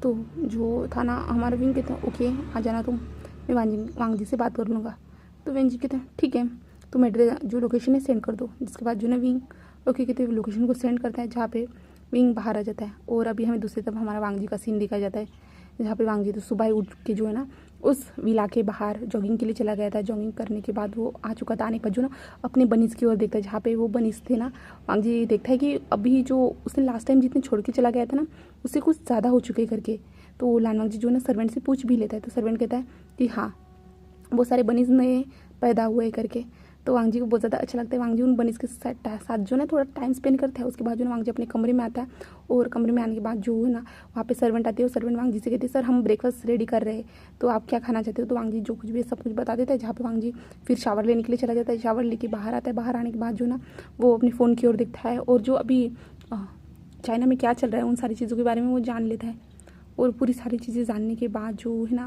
तो जो था ना हमारा विंग कहता है ओके आ जाना तुम, मैं वांग जी से बात कर लूँगा। तो वेंग जी कहते हैं ठीक है, तुम एड्रेस जो लोकेशन है सेंड कर दो। जिसके बाद जो ना विंग ओके कहते हैं लोकेशन को सेंड करता है, जहाँ पे विंग बाहर आ जाता है। और अभी हमें दूसरी तरफ हमारा वांग जी का सीन दिखाया जाता है, जहाँ पे वांग जी तो सुबह उठ के जो है ना उस विला के बाहर जॉगिंग के लिए चला गया था। जॉगिंग करने के बाद वो आ चुका था, आने के बाद जो ना अपने बनीज की ओर देखता है, जहाँ पे वो बनीज थे ना। वांग जी देखता है कि अभी जो उसने लास्ट टाइम जितने छोड़ के चला गया था ना उससे कुछ ज़्यादा हो चुके करके। तो लानवांग जी जो ना सर्वेंट से पूछ भी लेता है। तो सर्वेंट कहता है कि हाँ वो सारे बनीज नए पैदा हुए करके। तो वांग जी को बहुत ज़्यादा अच्छा लगता है। वांग जी उन बनीज के साथ जो ना थोड़ा टाइम स्पेंड करता है। उसके बाद जो ना वांग जी अपने कमरे में आता है। और कमरे में आने के बाद जो है ना वहाँ पे सर्वेंट आती है। और सर्वेंट वांग जी से कहती है सर हम ब्रेकफास्ट रेडी कर रहे हैं, तो आप क्या खाना चाहते हो? तो वांग जी जो कुछ भी सब कुछ बता देता है। जहाँ पे वांग जी फिर शावर लेने के लिए चला जाता है। शावर लेके बाहर आता है। बाहर आने के बाद जो ना वो अपने फ़ोन की ओर देखता है, और जो अभी चाइना में क्या चल रहा है उन सारी चीज़ों के बारे में वो जान लेता है। और पूरी सारी चीज़ें जानने के बाद जो है ना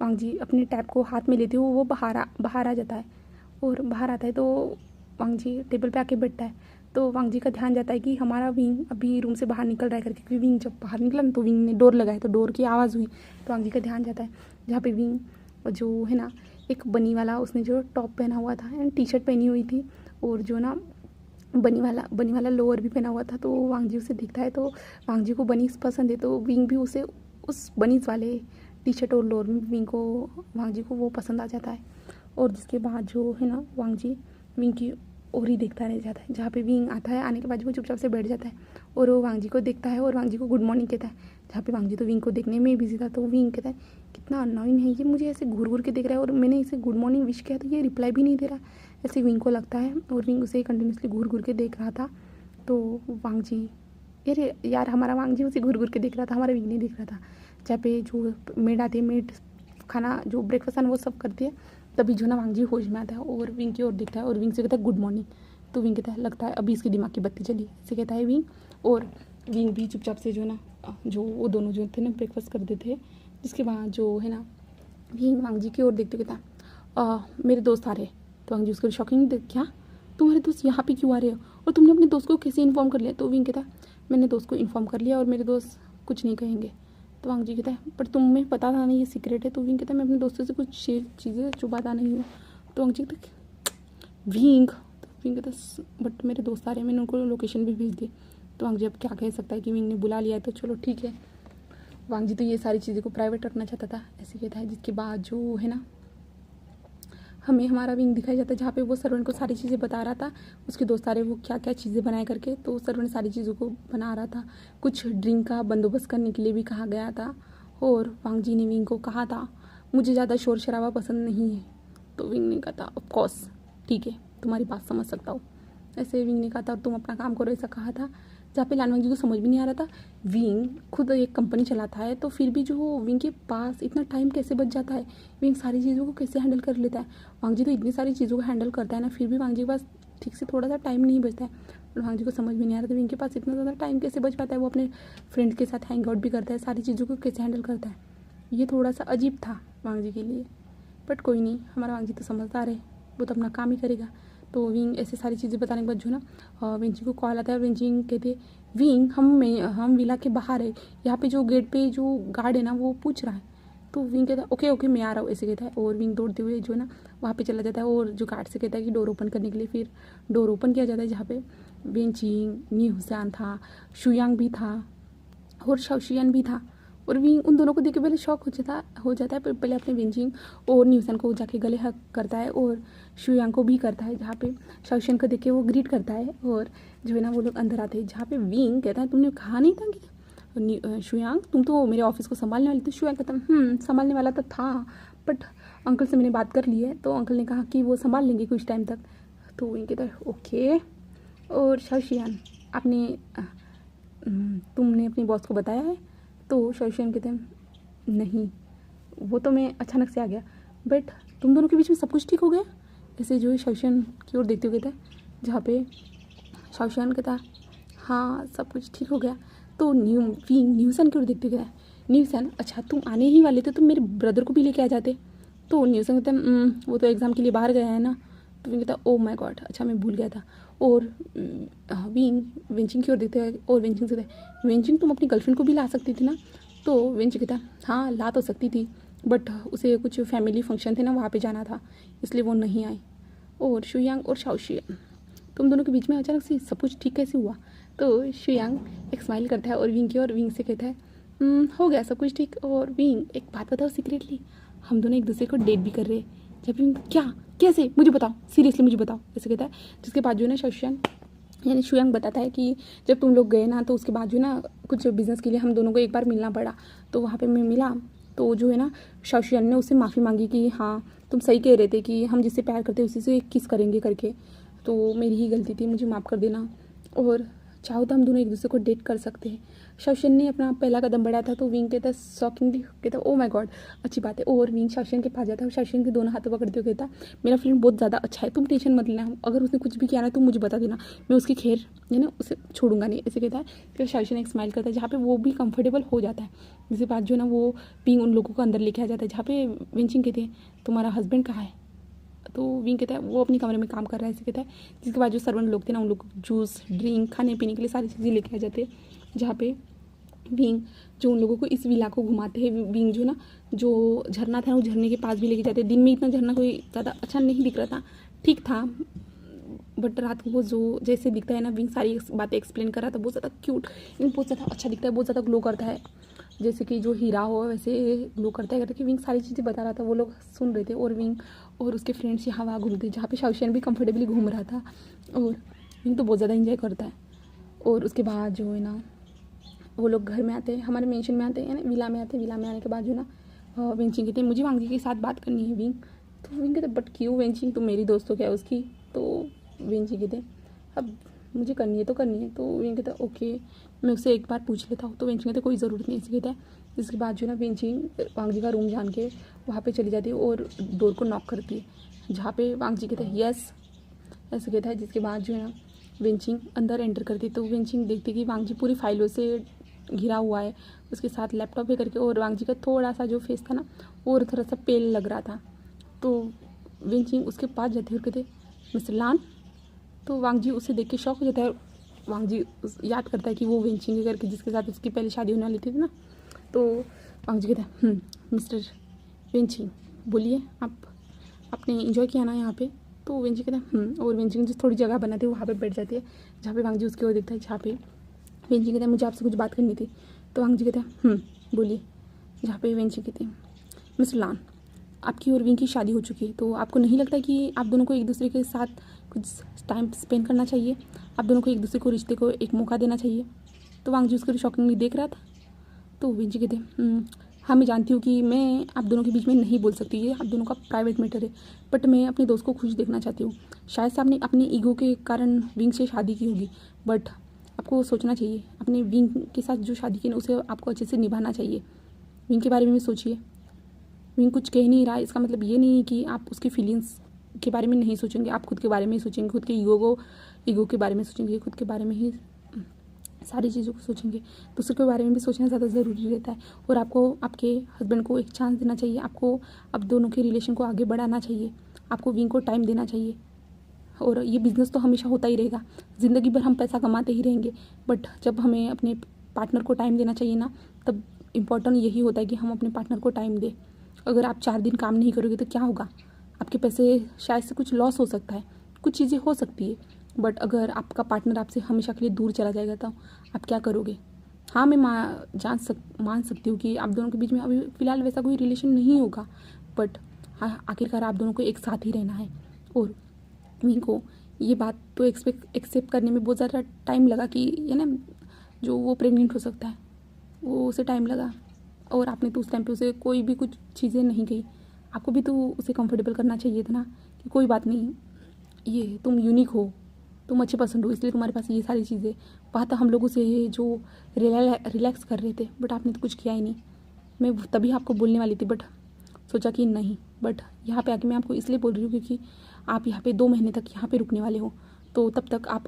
वांग जी अपने टैब को हाथ में लेते हुए वो बाहर आ जाता है। और बाहर आता है तो वांग जी टेबल पे आके बैठता है। तो वांग जी का ध्यान जाता है कि हमारा विंग अभी रूम से बाहर निकल रहा है करके, क्योंकि विंग जब बाहर निकला ना तो विंग ने डोर लगाया, तो डोर की आवाज़ हुई। तो वांग जी का ध्यान जाता है जहाँ पे विंग जो है ना एक बनी वाला उसने जो टॉप पहना हुआ था एंड टी शर्ट पहनी हुई थी, और जो ना बनी वाला लोअर भी पहना हुआ था। तो वांग जी उसे दिखता है, तो वांग जी को बनीज पसंद है। तो विंग भी उसे उस बनीज वाले टी शर्ट और लोअर में वांग जी को वो पसंद आ जाता है। और जिसके बाद जो है ना वांग जी विंग की और ही देखता रह जाता है। जहाँ पे विंग आता है, आने के बाद वो चुपचाप से बैठ जाता है और वो वांग जी को देखता है और वांग जी को गुड मॉर्निंग कहता है। जहाँ पे वांग जी तो विंग को देखने में ही बिजी था। तो विंग कहता है कितना अननोइंग है ये, मुझे ऐसे घूर घूर के देख रहा है और मैंने इसे गुड मॉर्निंग विश किया तो ये रिप्लाई भी नहीं दे रहा, ऐसे विंग को लगता है। और विंग उसे कंटिन्यूसली घूर घूर के देख रहा था। तो वांग जी अरे यार हमारा वांग जी उसे घूर घूर के देख रहा था, हमारा विंग नहीं देख रहा था। जहाँ पे जो मेड आती है, मेड खाना जो ब्रेकफास्ट है वो सब करती है, तभी जो ना वांग जी होश में आता है और विंग की ओर देखता है और विंग से कहता है गुड मॉर्निंग। तो विंग कहता है लगता है अभी इसके दिमाग की बत्ती चली, ऐसे कहता है विंग। और विंग भी चुपचाप से जो ना जो वो दोनों जो थे ना ब्रेकफास्ट करते थे। जिसके बाद जो है ना विंग वांग जी की ओर देखते कहता मेरे दोस्त आ रहे हैं। तो वांग जी उसको शॉकिंग क्या तुम्हारे दोस्त यहाँ पे क्यों आ रहे हो और तुमने अपने दोस्त को कैसे इन्फॉर्म कर लिया? तो विंग कहता है मैंने दोस्त को इन्फॉर्म कर लिया और मेरे दोस्त कुछ नहीं कहेंगे। तो वांग जी कहता है पर तुम्हें पता था नहीं ये सीक्रेट है? तो विंग कहता है मैं अपने दोस्तों से कुछ चीज़ें छुपाता नहीं हूँ। तो वांग जी कहता है विंग, तो विंग कहता है बट मेरे दोस्त आ रहे हैं, मैंने उनको लोकेशन भी भेज दी। तो वांग जी अब क्या कह सकता है कि विंग ने बुला लिया है तो चलो ठीक है। वांग जी तो ये सारी चीज़ें को प्राइवेट रखना चाहता था, ऐसे कहता है। जिसके बाद जो है ना हमें हमारा विंग दिखाया जाता है, जहाँ पे वो सर्वेंट को सारी चीज़ें बता रहा था उसके दोस्त आ रहे वो क्या क्या चीज़ें बनाए करके। तो सर्वेंट सारी चीज़ों को बना रहा था, कुछ ड्रिंक का बंदोबस्त करने के लिए भी कहा गया था। और वांग जी ने विंग को कहा था मुझे ज़्यादा शोर शराबा पसंद नहीं है। तो विंग ने कहा था ऑफकोर्स ठीक है तुम्हारी बात समझ सकता हूँ, ऐसे विंग ने कहा था तुम अपना काम करो, ऐसा कहा था। जहाँ पे लानवांग जी को समझ भी नहीं आ रहा था विंग खुद एक कंपनी चलाता है तो फिर भी जो विंग के पास इतना टाइम कैसे बच जाता है, विंग सारी चीज़ों को कैसे हैंडल कर लेता है। वांग जी तो इतनी सारी चीज़ों को हैंडल करता है ना, फिर भी वांग जी के पास ठीक से थोड़ा सा टाइम नहीं बचता है। और वांग जी को समझ में नहीं आ रहा था विंग के पास इतना ज़्यादा टाइम कैसे बच पाता है, वो अपने फ्रेंड के साथ हैंग आउट भी करता है, सारी चीज़ों को कैसे हैंडल करता है। ये थोड़ा सा अजीब था वांग जी के लिए, बट कोई नहीं, हमारा वांग जी तो समझदार है, वो तो अपना काम ही करेगा। तो विंग ऐसे सारी चीज़ें बताने के बाद जो ना विंची को कॉल आता है। विंची कहते विंग हम विला के बाहर है, यहाँ पे जो गेट पे जो गार्ड है ना वो पूछ रहा है। तो विंग कहता है ओके ओके मैं आ रहा हूँ ऐसे कहता है, और विंग दौड़ते हुए जो है ना वहाँ पे चला जाता है और जो गार्ड से कहता है कि डोर ओपन करने के लिए। फिर डोर ओपन किया जाता है जहाँ पे विंचिंग, नी हुसैन था, शुयांग भी था और शाओशियन भी था। और विंग उन दोनों को देख के पहले शॉक हो जाता है, पर पहले अपने विंचिंग और न्यूसन को जाके गले हक करता है और शुयांग को भी करता है, जहाँ पे शाओशियन को देख के वो ग्रीट करता है और जो है ना वो लोग अंदर आते हैं। जहाँ पे विंग कहता है तुमने कहा नहीं था कि शुयांग तुम तो मेरे ऑफिस को संभालने वाली थी। शुयांग कहता है संभालने वाला तो था, बट अंकल से मैंने बात कर ली है तो अंकल ने कहा कि वो संभाल लेंगे कुछ टाइम तक। तो विंग कहता है ओके। और शाओशियन तुमने अपनी बॉस को बताया है? तो शाओशियन कहते हैं नहीं, वो तो मैं अचानक से आ गया, बट तुम दोनों के बीच में सब कुछ ठीक हो गया? ऐसे जो है शाओशियन की ओर देखते हुए कहता है, जहाँ पे शाओशियन कहता है हाँ सब कुछ ठीक हो गया। तो न्यूसन की ओर देखते हुए कहता है न्यूसन अच्छा तुम आने ही वाले थे, तुम मेरे ब्रदर को भी लेके आ जाते। तो न्यूसन कहता है वो तो एग्ज़ाम के लिए बाहर गया है ना। तो विंग कहता है ओ माय गॉड अच्छा मैं भूल गया था। और विंचिंग की ओर देखते हैं और विंचिंग से कहता है विंचिंग तुम अपनी गर्लफ्रेंड को भी ला सकती थी ना। तो विंचिंग कहता है हाँ ला तो सकती थी, बट उसे कुछ फैमिली फंक्शन थे ना वहाँ पे जाना था, इसलिए वो नहीं आई। और शुयांग और शाओशियन तुम दोनों के बीच में अचानक से सब कुछ ठीक कैसे हुआ? तो शुयांग एक स्माइल करता है और विंग की और विंग से कहता है हो गया सब कुछ ठीक। और विंग एक बात बताओ सीक्रेटली, हम दोनों एक दूसरे को डेट भी कर रहे हैं। जब विंग क्या कैसे मुझे बताओ सीरियसली मुझे बताओ ऐसे कहता है। जिसके बाद जो है ना शाओशियन यानी शुयांग बताता है कि जब तुम लोग गए ना तो उसके बाद जो है ना कुछ बिज़नेस के लिए हम दोनों को एक बार मिलना पड़ा, तो वहाँ पे मैं मिला तो जो है ना शाओशियन ने उससे माफ़ी मांगी कि हाँ तुम सही कह रहे थे कि हम जिससे प्यार करते उसी से किस करेंगे करके, तो मेरी ही गलती थी, मुझे माफ़ कर देना, और चाहो तो हम दोनों एक दूसरे को डेट कर सकते हैं। शाओशियन ने अपना पहला कदम बढ़ाया था। तो विंग कहता शॉकिंगली कहता ओ माय गॉड अच्छी बात है। और विंग शाओशियन के पास जाता है और शाओशियन के दोनों हाथों पकड़ते हुए कहता मेरा फ्रेंड बहुत ज़्यादा अच्छा है, तुम टेंशन मत लेना, अगर उसने कुछ भी किया ना तुम मुझे बता देना, मैं उसकी खैर है ना उसे छोड़ूंगा नहीं ऐसे कहता है। फिर शाओशियन एक स्माइल करता है जहाँ पे वो भी कंफर्टेबल हो जाता है। जिसके बाद जो है ना वो विंग उन लोगों को अंदर लेके आ जाता है, जहाँ पे विंचिंग कहते हैं तुम्हारा हस्बैंड कहाँ है? तो विंग कहता है वो अपनी कमरे में काम कर रहा है ऐसे कहता है। जिसके बाद जो सर्वेंट लोग थे ना उन लोग जूस ड्रिंक खाने पीने के लिए सारी चीज़ें लेके आ जाते हैं, जहाँ पे विंग जो उन लोगों को इस विला को घुमाते हैं। विंग जो ना जो झरना था ना वो झरने के पास भी लेके जाते हैं। दिन में इतना झरना कोई ज़्यादा अच्छा नहीं दिख रहा था, ठीक था, बट रात को वो जो जैसे दिखता है ना विंग सारी बातें एक्सप्लेन कर रहा था, बहुत ज़्यादा क्यूट बहुत ज़्यादा अच्छा दिखता है, बहुत ज़्यादा ग्लो करता है, जैसे कि जो हीरा हो वैसे ग्लो करता है करके विंग सारी चीज़ें बता रहा था। वो लोग सुन रहे थे और विंग और उसके फ्रेंड्स यहाँ वहाँ घूमते, जहाँ पे शाओशियन भी कंफर्टेबली घूम रहा था और विंग तो बहुत ज़्यादा इंजॉय करता है। और उसके बाद जो है ना वो लोग घर में आते हैं, हमारे मेंशन में आते हैं यानी विला में आते हैं। विला में आने के बाद जो ना वेंचिंग कहते हैं मुझे वांग जी के साथ बात करनी है विंग। तो विंग कहते बट क्यों वेंचिंग तुम मेरी दोस्त हो क्या उसकी? तो वेंचिंग कहते अब मुझे करनी है तो करनी है। तो विंग कहता है ओके मैं उससे एक बार पूछ लेता हूँ। तो वेंचिंग कहते कोई ज़रूरत नहीं ऐसे कहता है। जिसके बाद जो ना वेंचिंग वांग जी का रूम जान के वहाँ पे चली जाती है और डोर को नॉक करती है, जहाँ पे वांग जी कहते हैं यस ऐसे कहता है। जिसके बाद जो है ना वेंचिंग अंदर एंटर करती, तो वेंचिंग देखती कि वांग जी पूरी फाइलों से घिरा हुआ है, उसके साथ लैपटॉप भी करके, और वांग जी का थोड़ा सा जो फेस था ना वो थोड़ा सा पेल लग रहा था। तो वेंचिंग उसके पास जाते और कहते मिस्टर लान। तो वांग जी उसे देख के शॉक हो जाता है। वांग जी याद करता है कि वो वेंचिंग करके जिसके साथ उसकी पहले शादी होने वाली थी ना। तो वांग जी कहता है मिस्टर वेंचिंग बोलिए आपने इन्जॉय किया ना यहाँ पे? तो वेंचिंग कहता है और वेंचिंग जो थोड़ी जगह बनाती है वहाँ पे बैठ जाती है, जहाँ पे वांग जी उसकी ओर देखता है, जहाँ पे वेंचिंग कहता है मुझे आपसे कुछ बात करनी थी। तो वांग जी कहता है बोलिए। जहाँ पे वेंचिंग कहते हैं मिस्टर लान आपकी और विंग की शादी हो चुकी है, तो आपको नहीं लगता कि आप दोनों को एक दूसरे के साथ कुछ टाइम स्पेंड करना चाहिए? आप दोनों को एक दूसरे को रिश्ते को एक मौका देना चाहिए? तो वांग जी उसको शॉकिंगली देख रहा था। तो वेंचिंग कहते हैं हाँ मैं जानती हूँ कि मैं आप दोनों के बीच में नहीं बोल सकती, ये आप दोनों का प्राइवेट मैटर है, बट मैं अपने दोस्त को खुश देखना चाहती हूँ। शायद से आपने अपनी ईगो के कारण विंग से शादी की होगी, बट आपको सोचना चाहिए, अपने विंग के साथ जो शादी की ना उसे आपको अच्छे से निभाना चाहिए। विंग के बारे में भी सोचिए। विंग कुछ कह नहीं रहा है, इसका मतलब ये नहीं है कि आप उसकी फीलिंग्स के बारे में नहीं सोचेंगे, आप खुद के बारे में ही सोचेंगे, खुद के ईगो के बारे में सोचेंगे, खुद के बारे में ही सारी चीज़ों को सोचेंगे। दूसरों के बारे में भी सोचना ज़्यादा ज़रूरी रहता है। और आपको आपके हस्बैंड को एक चांस देना चाहिए, आपको अब दोनों के रिलेशन को आगे बढ़ाना चाहिए, आपको विंग को टाइम देना चाहिए। और ये बिज़नेस तो हमेशा होता ही रहेगा, ज़िंदगी भर हम पैसा कमाते ही रहेंगे, बट जब हमें अपने पार्टनर को टाइम देना चाहिए ना, तब इम्पोर्टेंट यही होता है कि हम अपने पार्टनर को टाइम दें। अगर आप 4 दिन काम नहीं करोगे तो क्या होगा? आपके पैसे शायद से कुछ लॉस हो सकता है, कुछ चीज़ें हो सकती है, बट अगर आपका पार्टनर आपसे हमेशा के लिए दूर चला जाएगा तो आप क्या करोगे? हाँ, मैं मान सकती हूँ कि आप दोनों के बीच में अभी फ़िलहाल वैसा कोई रिलेशन नहीं होगा, बट हाँ, आखिरकार आप दोनों को एक साथ ही रहना है। और विंग को ये बात तो एक्सेप्ट करने में बहुत ज़्यादा टाइम लगा कि है ना, जो वो प्रेग्नेंट हो सकता है, वो उसे टाइम लगा। और आपने तो उस टाइम पे उसे कोई भी कुछ चीज़ें नहीं कही, आपको भी तो उसे कंफर्टेबल करना चाहिए था ना, कि कोई बात नहीं, ये तुम यूनिक हो, तुम अच्छे पसंद हो, इसलिए तुम्हारे पास ये सारी चीज़ें। वहाँ तो हम लोग उसे जो रिलैक्स कर रहे थे, बट आपने तो कुछ किया ही नहीं। मैं तभी आपको बोलने वाली थी, बट सोचा कि नहीं, बट यहाँ पे आके मैं आपको इसलिए बोल रही हूँ क्योंकि आप यहाँ पे 2 महीने तक यहाँ पे रुकने वाले हो, तो तब तक आप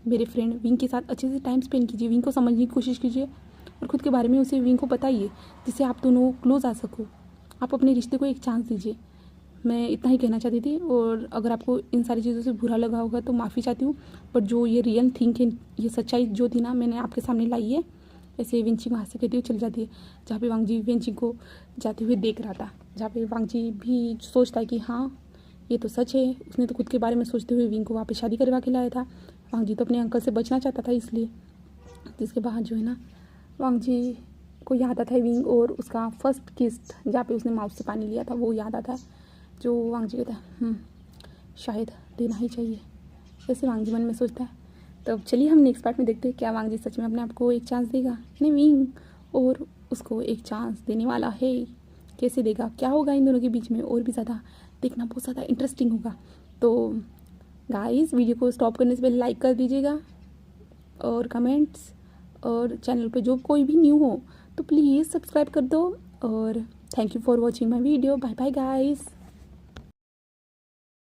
मेरे फ्रेंड विंग के साथ अच्छे से टाइम स्पेंड कीजिए, विंग को समझने की कोशिश कीजिए और खुद के बारे में उसे विंग को बताइए, जिससे आप दोनों क्लोज आ सको। आप अपने रिश्ते को एक चांस दीजिए। मैं इतना ही कहना चाहती थी, और अगर आपको इन सारी चीज़ों से बुरा लगा होगा तो माफ़ी चाहती हूँ, बट जो ये रियल थिंक है, ये सच्चाई जो थी ना, मैंने आपके सामने लाई है। ऐसे वेंची वहाँ से कहती हुई चली जाती है, जहाँ पे वांगजी वेंची को जाते हुए देख रहा था, जहाँ पे वांगजी भी सोचता है कि हाँ, ये तो सच है, उसने तो खुद के बारे में सोचते हुए विंग को वहाँ पे शादी करवा के लाया था। वांगजी तो अपने अंकल से बचना चाहता था, इसलिए जिसके बाद जो है ना, वांगजी को याद आता है विंग और उसका फर्स्ट किस, जहाँ पे उसने माउथ से पानी लिया था, वो याद आता है, जो वांगजी कहता है शायद देना ही चाहिए, ऐसे वांगजी मन में सोचता है। तो चलिए हम नेक्स्ट पार्ट में देखते हैं क्या वांगजी सच में अपने आप को एक चांस देगा, नहीं विंग और उसको एक चांस देने वाला है, कैसे देगा, क्या होगा इन दोनों के बीच में, और भी ज़्यादा देखना बहुत ज़्यादा इंटरेस्टिंग होगा। तो गाइस, वीडियो को स्टॉप करने से पहले लाइक कर दीजिएगा और कमेंट्स, और चैनल पे जो कोई भी न्यू हो तो प्लीज़ सब्सक्राइब कर दो। और thank you for watching my video. Bye bye guys.